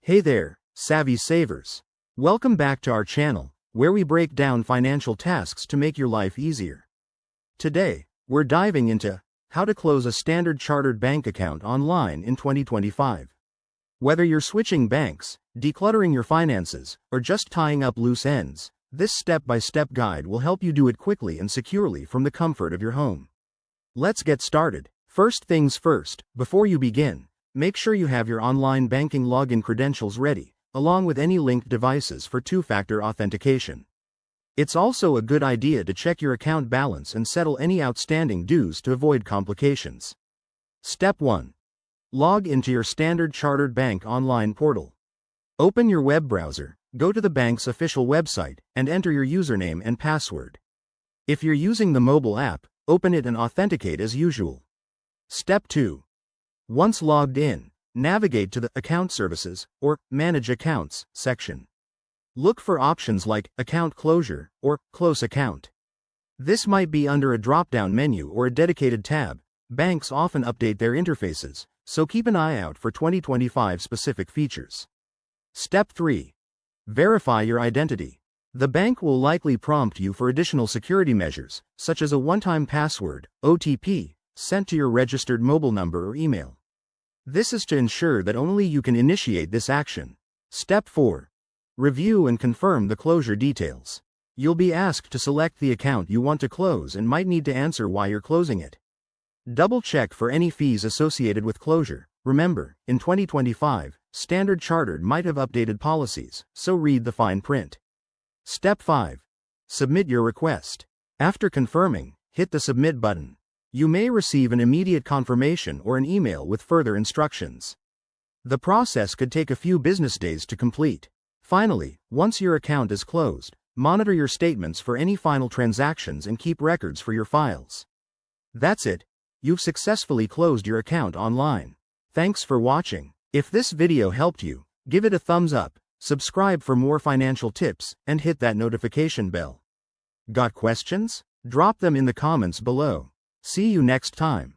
Hey there, savvy savers. Welcome back to our channel, where we break down financial tasks to make your life easier. Today, we're diving into how to close a Standard Chartered bank account online in 2025. Whether you're switching banks, decluttering your finances, or just tying up loose ends, this step-by-step guide will help you do it quickly and securely from the comfort of your home. Let's get started. First things first, before you begin, make sure you have your online banking login credentials ready, along with any linked devices for two-factor authentication. It's also a good idea to check your account balance and settle any outstanding dues to avoid complications. Step 1. Log into your Standard Chartered Bank online portal. Open your web browser, go to the bank's official website, and enter your username and password. If you're using the mobile app, open it and authenticate as usual. Step 2. Once logged in, navigate to the Account Services or Manage Accounts section. Look for options like Account Closure or Close Account. This might be under a drop-down menu or a dedicated tab. Banks often update their interfaces, so keep an eye out for 2025 specific features. Step 3. Verify your identity. The bank will likely prompt you for additional security measures, such as a one-time password, OTP, sent to your registered mobile number or email. This is to ensure that only you can initiate this action. Step 4. Review and confirm the closure details. You'll be asked to select the account you want to close and might need to answer why you're closing it. Double-check for any fees associated with closure. Remember, in 2025, Standard Chartered might have updated policies, so read the fine print. Step 5. Submit your request. After confirming, hit the Submit button. You may receive an immediate confirmation or an email with further instructions. The process could take a few business days to complete. Finally, once your account is closed, monitor your statements for any final transactions and keep records for your files. That's it. You've successfully closed your account online. Thanks for watching. If this video helped you, give it a thumbs up, subscribe for more financial tips, and hit that notification bell. Got questions? Drop them in the comments below. See you next time.